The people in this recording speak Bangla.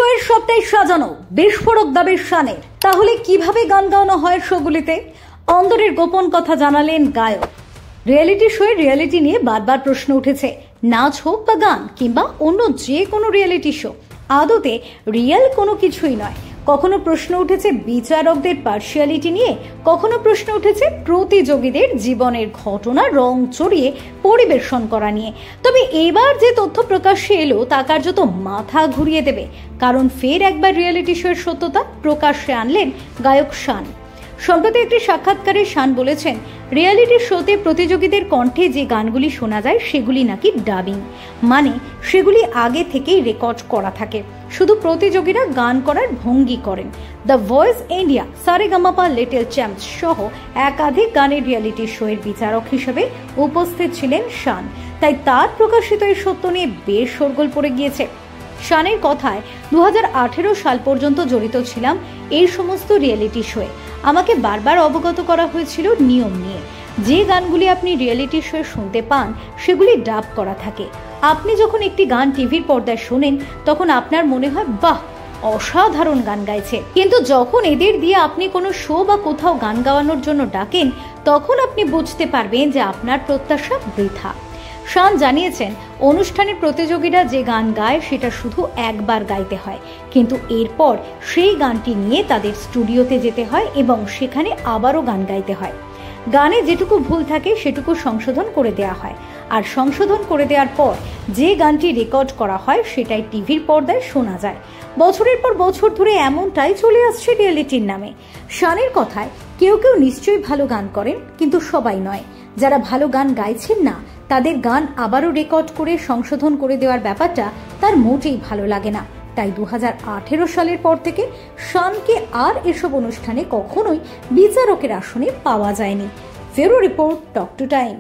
শোয়ের সবটাই সাজানো বিস্ফোরক দাবির শানের। তাহলে কিভাবে গান গাওয়ানো হয় শোগুলিতে? অন্দরের গোপন কথা জানালেন গায়ক। রিয়েলিটি শোয়ের রিয়েলিটি নিয়ে বারবার প্রশ্ন উঠেছে। নাচ হোক বা গান কিংবা অন্য যে কোনো রিয়েলিটি শো আদতে রিয়েল কোনো কিছুই নয়। কখনো প্রশ্ন উঠেছে বিচারকদের পার্সিয়ালিটি নিয়ে, কখনো প্রশ্ন উঠেছে প্রতিযোগীদের জীবনের ঘটনা রং চড়িয়ে পরিবেশন করা নিয়ে। তবে এবার যে তথ্য প্রকাশ্যে এলো তা কার্যত মাথা ঘুরিয়ে দেবে, কারণ ফের একবার রিয়েলিটি শোয়ের সত্যতা প্রকাশ্যে আনলেন গায়ক শান। সম্প্রতি একটি সাক্ষাৎকারে শান বলেছেন, রিয়েলিটি শোতে প্রতিযোগীদের কণ্ঠে যে গানগুলি শোনা যায় সেগুলি নাকি ডাবিং, মানে সেগুলি আগে থেকেই রেকর্ড করা থাকে, শুধু প্রতিযোগীরা গান করার ভঙ্গি করেন। The voice India, Saregamapa, little champs সহ একাধিক গানের রিয়েলিটি শোয়ের বিচারক হিসেবে উপস্থিত ছিলেন শান। তাই তার প্রকাশিত এই সত্য নিয়ে বেশ শোরগোল পড়ে গিয়েছে। শানের কথায় 2018 সাল পর্যন্ত জড়িত ছিলাম এই সমস্ত রিয়েলিটি শোয়ে। আমাকে বারবার অবগত করা হয়েছিল নিয়ম নিয়ে। যে গানগুলি আপনি রিয়েলিটি শোয়ে শুনতে পান সেগুলি ডাব করা থাকে। আপনি যখন একটি গান টিভির পর্দায় শোনেন তখন আপনার মনে হয় বাহ, অসাধারণ গান গাইছে, কিন্তু যখন এদের দিয়ে আপনি কোনো শো বা কোথাও গান গাওয়ানোর জন্য ডাকেন তখন আপনি বুঝতে পারবেন যে আপনার প্রত্যাশা বৃথা। শান জানিয়েছেন, অনুষ্ঠানের প্রতিযোগীরা যে গান গায় সেটা শুধু একবার গাইতে হয়, কিন্তু এরপর সেই গানটি নিয়ে তাদের স্টুডিওতে যেতে হয় এবং সেখানে আবারও গান গাইতে হয়। গানে যেটুকু ভুল থাকে সেটুকু সংশোধন করে দেওয়া হয়, আর সংশোধন করে দেওয়ার পর যে গানটি রেকর্ড করা হয় সেটাই টিভির পর্দায় শোনা যায়। বছরের পর বছর ধরে এমনটাই চলে আসছে রিয়েলিটির নামে। শানের কথায়, কেউ কেউ নিশ্চয়ই ভালো গান করেন, কিন্তু সবাই নয়। যারা ভালো গান গাইছেন না তাদের গান আবারও রেকর্ড করে সংশোধন করে দেওয়ার ব্যাপারটা তার মোটেই ভালো লাগে না। তাই 2018 সালের পর থেকে শানকে আর এসব অনুষ্ঠানে কখনোই বিচারকের আসনে পাওয়া যায়নি। Bureau report, talk to time.